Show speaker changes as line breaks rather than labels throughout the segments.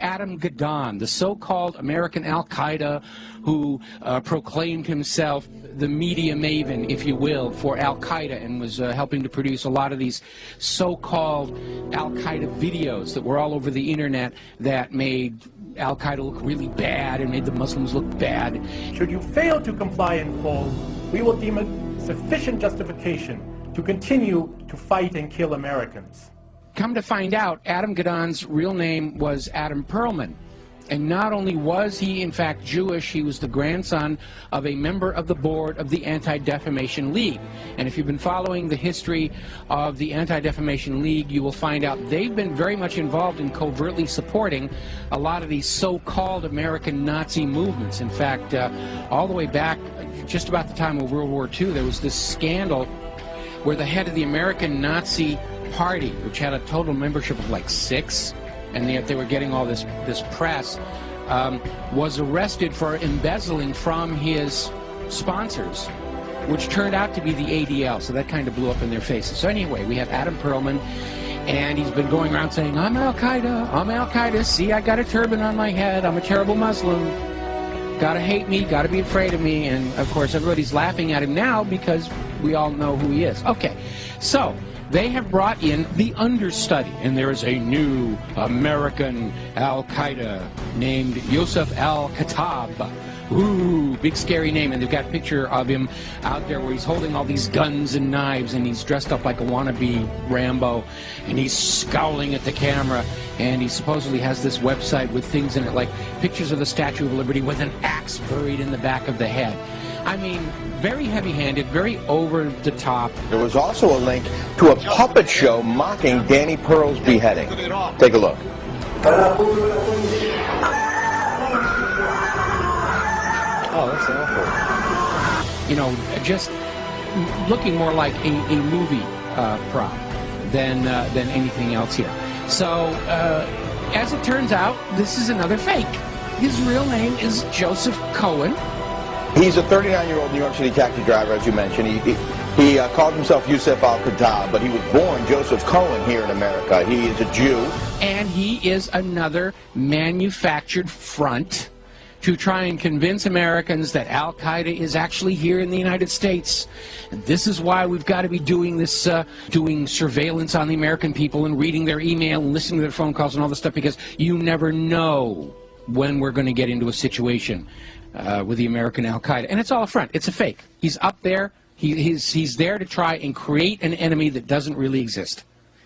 Adam Gadon, the so-called American Al-Qaeda who proclaimed himself the media maven, if you will, for Al-Qaeda and was helping to produce a lot of these so-called Al-Qaeda videos that were all over the internet that made Al-Qaeda look really bad and made the Muslims look bad.
Should you fail to comply in full, we will deem it sufficient justification to continue to fight and kill Americans.
Come to find out, Adam Gadon's real name was Adam Perlman. And not only was he, in fact, Jewish, he was the grandson of a member of the board of the Anti-Defamation League. And if you've been following the history of the Anti-Defamation League, you will find out they've been very much involved in covertly supporting a lot of these so-called American Nazi movements. In fact, all the way back, just about the time of World War II, there was this scandal where the head of the American Nazi Party, which had a total membership of like 6, and yet they were getting all this press, was arrested for embezzling from his sponsors, which turned out to be the ADL, so that kind of blew up in their faces. So anyway, we have Adam Perlman, and he's been going around saying, I'm Al-Qaeda, I'm Al-Qaeda, see, I got a turban on my head, I'm a terrible Muslim, gotta hate me, gotta be afraid of me, and of course everybody's laughing at him now because we all know who he is. Okay, so they have brought in the understudy, and there is a new American Al-Qaeda named Yosef Al-Khattab. Ooh, big scary name, and they've got a picture of him out there where he's holding all these guns and knives, and he's dressed up like a wannabe Rambo, and he's scowling at the camera, and he supposedly has this website with things in it, like pictures of the Statue of Liberty with an axe buried in the back of the head. I mean, very heavy-handed, very over-the-top.
There was also a link to a puppet show mocking Danny Pearl's beheading. Take a look.
Oh, that's awful.
You know, just looking more like a movie prop than anything else here. So, as it turns out, this is another fake. His real name is Joseph Cohen.
He's a 39-year-old New York City taxi driver, as you mentioned. He called himself Yosef Al-Khattab, but he was born Joseph Cohen here in America. He is a Jew.
And he is another manufactured front to try and convince Americans that Al-Qaeda is actually here in the United States. And this is why we've got to be doing this, doing surveillance on the American people and reading their email and listening to their phone calls and all this stuff, because you never know when we're going to get into a situation with the American Al-Qaeda. And it's all a front. It's a fake. He's up there. He's there to try and create an enemy that doesn't really exist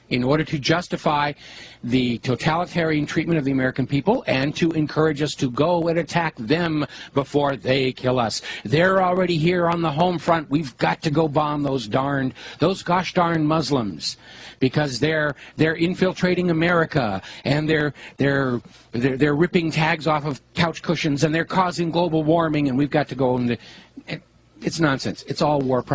in order to justify the totalitarian treatment of the American people and to encourage us to go and attack them before they kill us. They're already here on the home front. We've got to go bomb those gosh darn Muslims, because they're infiltrating America, and they're ripping tags off of couch cushions, and they're causing global warming, and we've got to go and it's nonsense. It's all war propaganda.